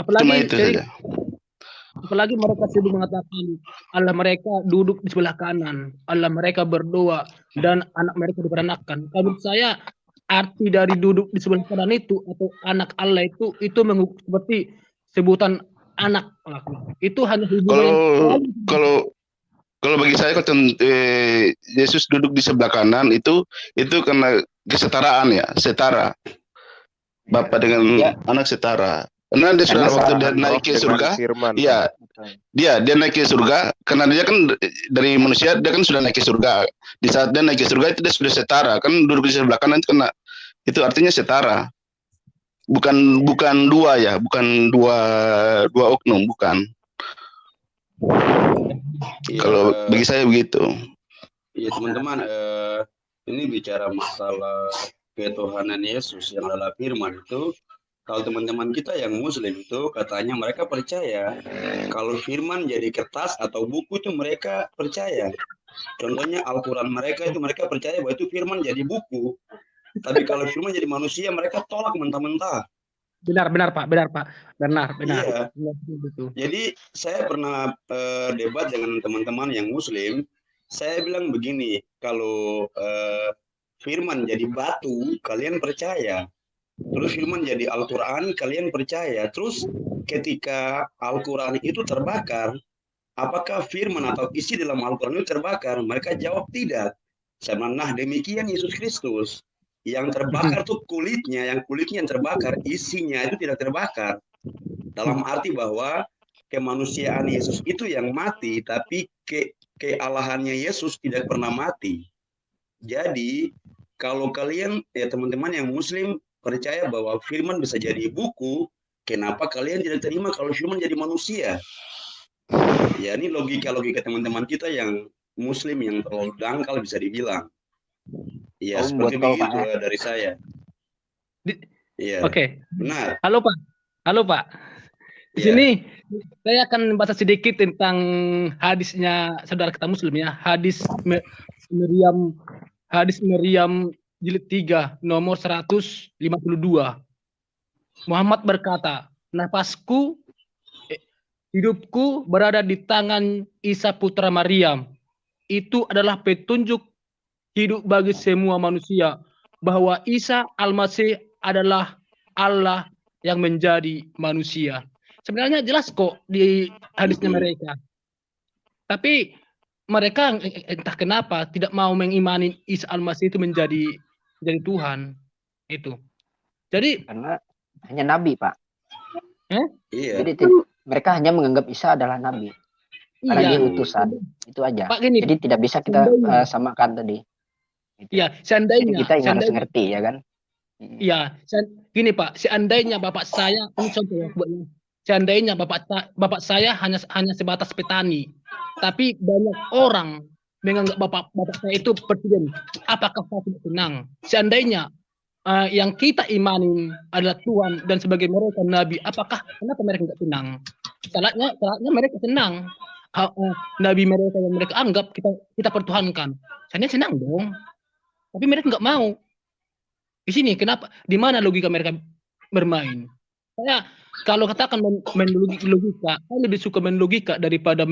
Cuma Apalagi itu jadi saja. apalagi mereka sibuk mengatakan Allah mereka duduk di sebelah kanan, Allah mereka berdoa dan anak mereka diperanakan. Kalau menurut saya arti dari duduk di sebelah kanan itu atau anak Allah itu seperti sebutan anak. Itu hanya hubungan Kalau yang kalau kalau bagi saya Yesus duduk di sebelah kanan itu karena kesetaraan ya, setara. Bapak dengan anak setara. Karena dia sudah waktu dia naik ke surga, iya, dia naik ke surga karena dia kan dari manusia dia kan sudah naik ke surga. Di saat dia naik ke surga itu dia sudah setara, kan duduk di sebelah kanan itu karena itu artinya setara. Bukan dua ya, bukan dua oknum, bukan. Kalau bagi saya begitu. Iya teman-teman, ini bicara masalah ketuhanan Yesus yang adalah firman itu. Kalau teman-teman kita yang muslim itu katanya mereka percaya kalau firman jadi kertas atau buku itu mereka percaya. Contohnya Al-Quran mereka itu mereka percaya bahwa itu firman jadi buku. Tapi kalau firman jadi manusia mereka tolak mentah-mentah. Benar Pak, benar. Iya. Jadi saya pernah debat dengan teman-teman yang muslim. Saya bilang begini, kalau firman jadi batu, kalian percaya. Terus firman jadi Al-Quran, kalian percaya. Terus ketika Al-Quran itu terbakar, apakah firman atau isi dalam Al-Quran itu terbakar? Mereka jawab tidak. Saya bilang, nah demikian Yesus Kristus. Yang terbakar tuh kulitnya, yang kulitnya yang terbakar, isinya itu tidak terbakar. Dalam arti bahwa kemanusiaan Yesus itu yang mati, tapi kealahannya Yesus tidak pernah mati. Jadi, kalau kalian, ya teman-teman yang muslim, percaya bahwa firman bisa jadi buku, kenapa kalian tidak terima kalau firman jadi manusia? Ya, ini logika-logika teman-teman kita yang muslim yang terlalu dangkal bisa dibilang. Ya, seperti begitu dari saya. Ya. Oke. Benar. Halo Pak. Di sini saya akan bahas sedikit tentang hadisnya saudara kita muslim ya. Hadis Meriam jilid 3 nomor 152. Muhammad berkata, nafasku, hidupku berada di tangan Isa putra Maryam. Itu adalah petunjuk hidup bagi semua manusia bahwa Isa Al-Masih adalah Allah yang menjadi manusia. Sebenarnya jelas kok di hadisnya mereka. Tapi mereka entah kenapa tidak mau mengimani Isa Al-Masih itu menjadi Tuhan. Itu. Jadi karena hanya nabi, Pak. Iya. Jadi mereka hanya menganggap Isa adalah nabi. Karena dia utusan. Itu aja. Pak, gini, jadi tidak bisa kita samakan tadi. Iya, seandainya. Jadi kita yang harus ngerti ya kan. Iya, gini Pak, seandainya bapak saya, ini contoh seandainya bapak saya hanya sebatas petani, tapi banyak orang menganggap bapak saya itu presiden, apakah saya tidak senang? Seandainya yang kita imani adalah Tuhan dan sebagai mereka nabi, kenapa mereka tidak senang? Salahnya mereka senang. Nabi mereka yang mereka anggap kita pertuhankan, saya senang dong, tapi mereka nggak mau. Di sini kenapa? Di mana logika mereka bermain? Saya kalau katakan main logika, saya lebih suka main logika daripada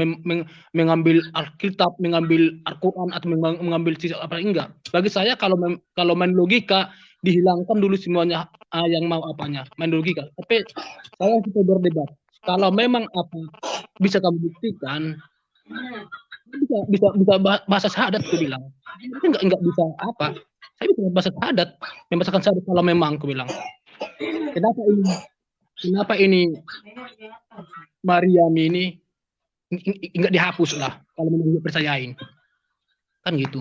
mengambil Alkitab, mengambil Al-Quran atau mengambil sisa apa enggak. Bagi saya kalau main logika dihilangkan dulu semuanya yang mau apanya, main logika. Tapi saya suka berdebat. Kalau memang apa bisa kamu buktikan, bisa bahasa syahadat aku bilang. Enggak bisa apa? Saya bisa bahasa syahadat, membacakan syahadat kalau memang aku bilang. Kenapa ini Maryam ini enggak dihapus lah kalau memang percayain. Kan gitu.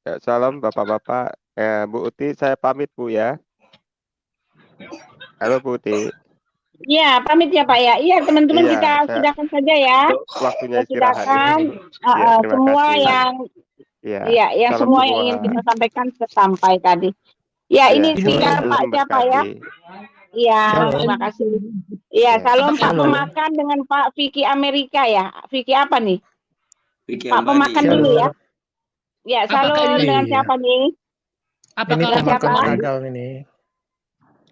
Ya, salam Bapak-bapak. Bu Uti, saya pamit Bu ya. Halo Bu Uti. Iya, pamit ya Pak ya. Iya, teman-teman kita sudahan saja ya. Waktunya istirahat. Semua yang yang semua yang ingin kita sampaikan sampai tadi. Ya, ini speaker Pak siapa ya? Iya, terima kasih. Iya, salam Pak Pemakan dengan Pak Vicky Amerika ya. Vicky apa nih? Pak Pemakan dulu ya. Ya, salam dengan siapa nih? Apakah siapa?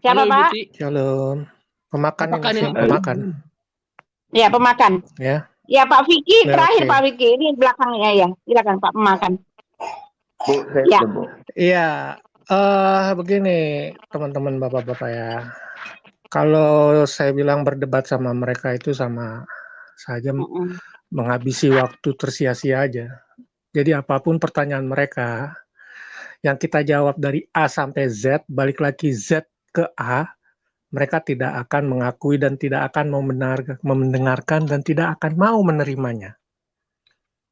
Siapa Pak? Shalom. Pemakan Apakah ini, ini pemakan. Ya, pemakan. Ya. Ya, Pak Vicky, Ya, terakhir oke. Pak Vicky, ini belakangnya ya. Silakan Pak pemakan. Bu, Ya. Bu. Iya, begini teman-teman bapak-bapak ya. Kalau saya bilang berdebat sama mereka itu sama saja menghabisi waktu tersia-sia aja. Jadi apapun pertanyaan mereka, yang kita jawab dari A sampai Z, balik lagi Z ke A, mereka tidak akan mengakui dan tidak akan mendengarkan dan tidak akan mau menerimanya.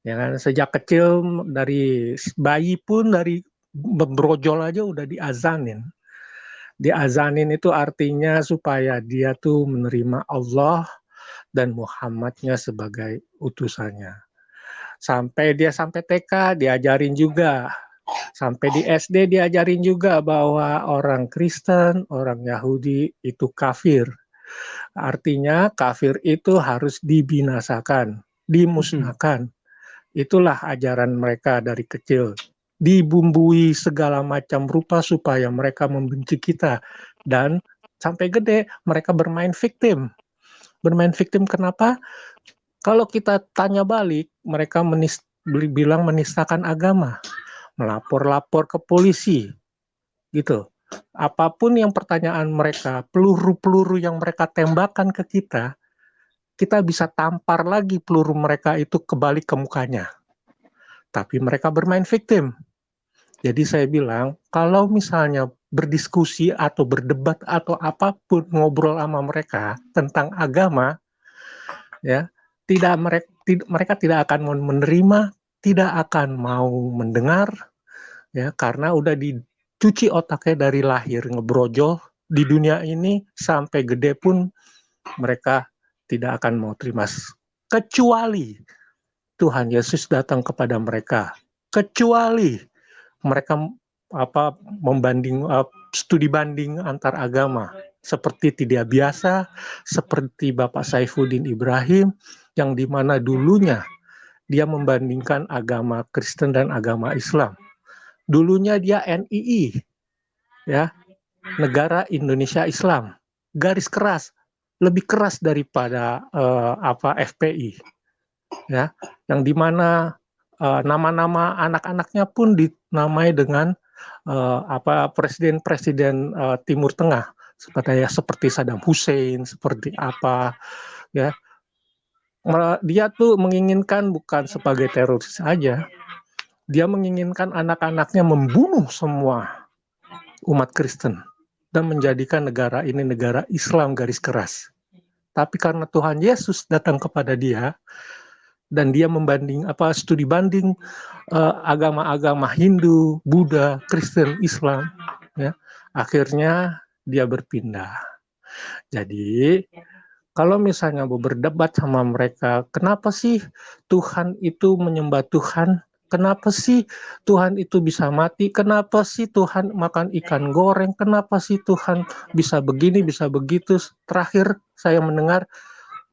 Ya kan, sejak kecil dari bayi pun dari berbrojol aja udah diazanin. Diazanin itu artinya supaya dia tuh menerima Allah dan Muhammadnya sebagai utusannya. Sampai TK diajarin juga. Sampai di SD diajarin juga bahwa orang Kristen, orang Yahudi itu kafir. Artinya kafir itu harus dibinasakan, dimusnahkan. Itulah ajaran mereka dari kecil. Dibumbui segala macam rupa supaya mereka membenci kita. Dan sampai gede mereka bermain victim. Bermain victim kenapa? Kalau kita tanya balik, mereka bilang menistakan agama. Melapor-lapor ke polisi. Gitu. Apapun yang pertanyaan mereka, peluru-peluru yang mereka tembakan ke kita bisa tampar lagi peluru mereka itu kebalik ke mukanya. Tapi mereka bermain victim. Jadi saya bilang, kalau misalnya berdiskusi atau berdebat atau apapun ngobrol sama mereka tentang agama, ya, mereka tidak akan mau menerima, tidak akan mau mendengar, ya, karena udah dicuci otaknya dari lahir ngebrojol di dunia ini sampai gede pun mereka tidak akan mau terima, kecuali Tuhan Yesus datang kepada mereka, kecuali mereka studi banding antar agama seperti tidak biasa, seperti Bapak Saifuddin Ibrahim yang dimana dulunya dia membandingkan agama Kristen dan agama Islam. Dulunya dia NII, ya, Negara Indonesia Islam, garis keras, lebih keras daripada FPI. Ya, yang dimana nama-nama anak-anaknya pun dinamai dengan presiden-presiden Timur Tengah seperti Saddam Hussein, seperti apa, ya. Dia tuh menginginkan bukan sebagai teroris saja, dia menginginkan anak-anaknya membunuh semua umat Kristen dan menjadikan negara ini negara Islam garis keras. Tapi karena Tuhan Yesus datang kepada dia, dan dia studi banding agama-agama Hindu, Buddha, Kristen, Islam, ya, akhirnya dia berpindah. Jadi kalau misalnya mau berdebat sama mereka, kenapa sih Tuhan itu menyembah Tuhan? Kenapa sih Tuhan itu bisa mati? Kenapa sih Tuhan makan ikan goreng? Kenapa sih Tuhan bisa begini, bisa begitu? Terakhir saya mendengar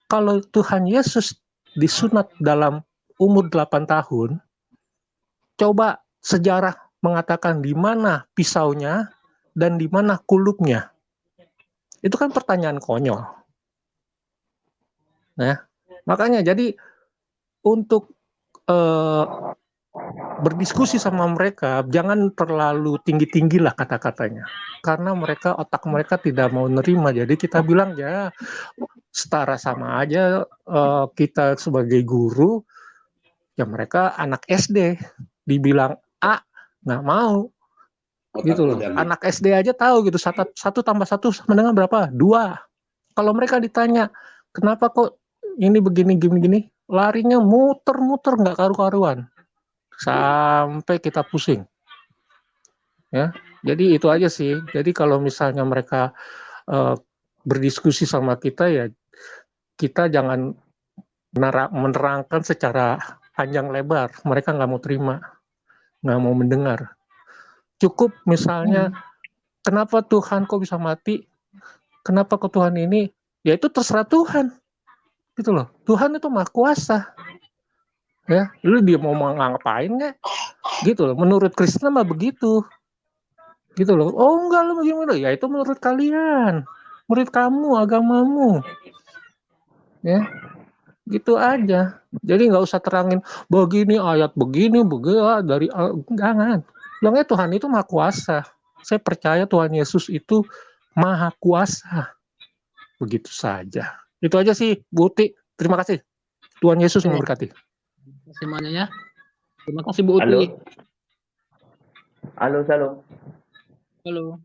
kalau Tuhan Yesus disunat dalam umur 8 tahun, coba sejarah mengatakan di mana pisaunya dan di mana kulupnya. Itu kan pertanyaan konyol. Nah, makanya jadi untuk berdiskusi sama mereka, jangan terlalu tinggi-tinggi lah kata-katanya. Karena otak mereka tidak mau nerima. Jadi kita bilang ya setara sama aja kita sebagai guru, ya mereka anak SD dibilang A nggak mau, gitu loh. Anak SD aja tahu gitu, 1 tambah 1 sama dengan berapa? 2. Kalau mereka ditanya kenapa kok ini begini gini, larinya muter-muter nggak karu-karuan sampai kita pusing. Ya, jadi itu aja sih. Jadi kalau misalnya mereka berdiskusi sama kita, ya kita jangan menerangkan secara panjang lebar. Mereka nggak mau terima, nggak mau mendengar. Cukup misalnya, kenapa Tuhan kok bisa mati? Kenapa kok Tuhan ini? Ya itu terserah Tuhan, gitu loh. Tuhan itu maha kuasa. Ya, lu dia mau ngapain nggak? Gitu loh. Menurut Kristen mah begitu, gitu loh. Oh enggak, lu bagaimana? Ya itu menurut kalian. murid kamu, agamamu. Ya, gitu aja. Jadi nggak usah terangin begini ayat begini dari jangan. Bilangnya Tuhan itu maha kuasa. Saya percaya Tuhan Yesus itu maha kuasa. Begitu saja. Itu aja sih, Bu Uti. Terima kasih. Tuhan Yesus memberkati. Terima kasih semuanya ya. Terima kasih Bu Uti. Halo. Halo.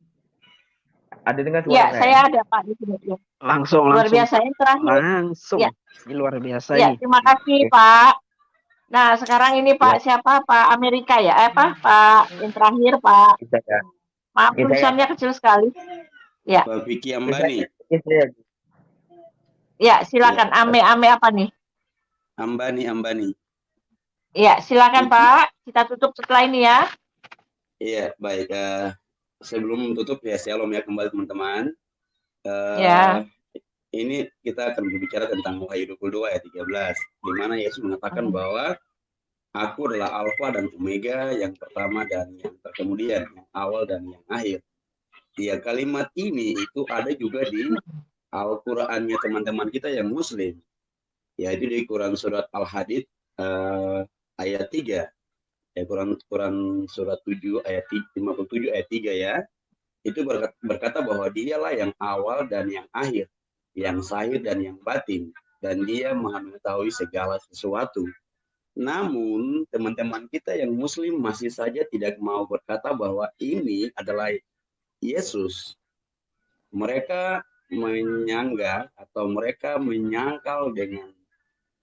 Ada dengar suara Ya, saya ada Pak di sini. Langsung. Luar biasa ini terakhir. Langsung. Ya. Ini luar biasa Ya, ini. terima kasih Pak. Nah, sekarang ini Pak siapa? Pak Amerika ya? Pak yang terakhir Pak. Maaf, tulisannya kecil sekali. Ya. Pak Vicky Ambani. Ya, silakan. Ame apa nih? Ambani. Ya, silakan Pak. Kita tutup setelah ini ya. Iya, baik. Sebelum tutup ya, shalom ya kembali teman-teman. Ya. Ini kita akan berbicara tentang Wahyu 22 ayat 13, di mana Yesus mengatakan bahwa aku adalah Alfa dan Omega, yang pertama dan yang terkemudian, yang awal dan yang akhir. Ya, kalimat ini itu ada juga di Al-Qur'annya teman-teman kita yang Muslim, yaitu di Quran surat Al-Hadid ayat 3. Ya, Quran surat 7 ayat 57 ayat 3 ya. Itu berkata bahwa dialah yang awal dan yang akhir, yang zahir dan yang batin, dan dia maha mengetahui segala sesuatu. Namun teman-teman kita yang Muslim masih saja tidak mau berkata bahwa ini adalah Yesus. Mereka menyanggah atau mereka menyangkal dengan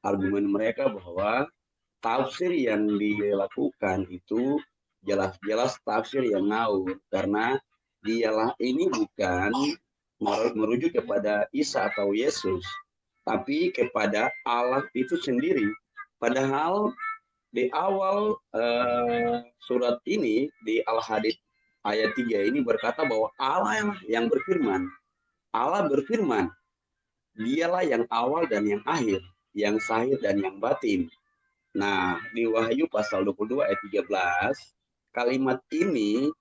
argumen mereka bahwa tafsir yang dilakukan itu jelas-jelas tafsir yang ngawur, karena dialah ini bukan merujuk kepada Isa atau Yesus, tapi kepada Allah itu sendiri. Padahal di awal surat ini, di Al-Hadid ayat 3 ini berkata bahwa Allah yang berfirman. Allah berfirman, dialah yang awal dan yang akhir, yang zahir dan yang batin. Nah, di Wahyu pasal 22 ayat 13, kalimat ini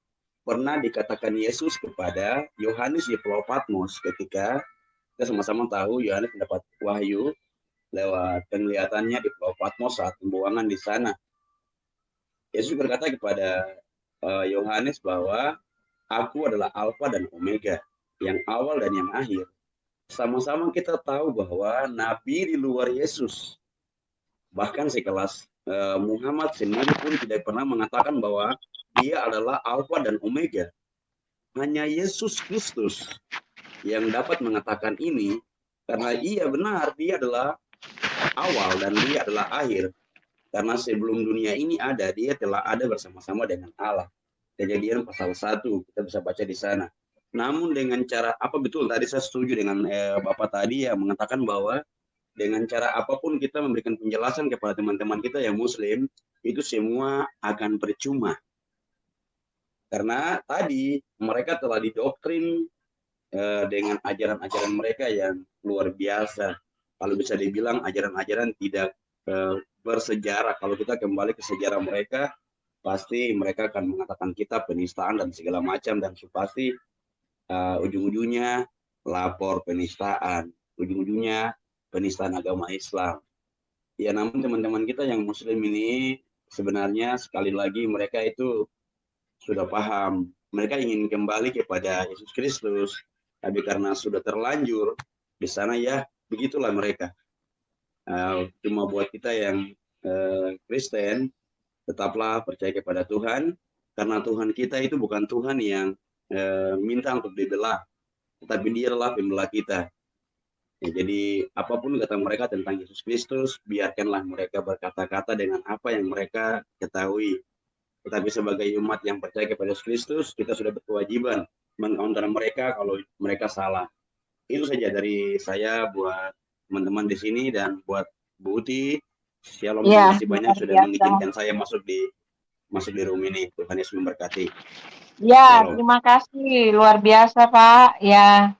pernah dikatakan Yesus kepada Yohanes di Pulau Patmos ketika kita sama-sama tahu Yohanes mendapat wahyu lewat penglihatannya di Pulau Patmos saat pembuangan di sana. Yesus berkata kepada Yohanes bahwa aku adalah Alfa dan Omega, yang awal dan yang akhir. Sama-sama kita tahu bahwa nabi di luar Yesus, bahkan sekelas Muhammad sendiri pun tidak pernah mengatakan bahwa dia adalah Alfa dan Omega. Hanya Yesus Kristus yang dapat mengatakan ini, karena ia benar, dia adalah awal dan dia adalah akhir. Karena sebelum dunia ini ada, dia telah ada bersama-sama dengan Allah. Kejadian pasal 1, kita bisa baca di sana. Namun dengan cara, apa betul, tadi saya setuju dengan Bapak tadi yang mengatakan bahwa dengan cara apapun kita memberikan penjelasan kepada teman-teman kita yang Muslim, itu semua akan percuma. Karena tadi mereka telah didoktrin dengan ajaran-ajaran mereka yang luar biasa. Kalau bisa dibilang ajaran-ajaran tidak bersejarah. Kalau kita kembali ke sejarah mereka, pasti mereka akan mengatakan kita penistaan dan segala macam, dan pasti ujung-ujungnya lapor penistaan, ujung-ujungnya penistaan agama Islam. Ya, namun teman-teman kita yang Muslim ini sebenarnya sekali lagi mereka itu sudah paham. Mereka ingin kembali kepada Yesus Kristus, tapi karena sudah terlanjur di sana, ya begitulah mereka. Cuma buat kita yang Kristen, tetaplah percaya kepada Tuhan, karena Tuhan kita itu bukan Tuhan yang minta untuk dibelah, tetapi Dia adalah pembelah kita. Ya, jadi apapun kata mereka tentang Yesus Kristus, biarkanlah mereka berkata-kata dengan apa yang mereka ketahui. Tetapi sebagai umat yang percaya kepada Yesus Kristus, kita sudah berkewajiban mengcounter mereka kalau mereka salah. Itu saja dari saya buat teman-teman di sini, dan buat Bu Uti, shalom, terima kasih banyak sudah mengizinkan saya masuk di room ini. Tuhan Yesus memberkati. Ya, terima kasih, luar biasa Pak. Ya.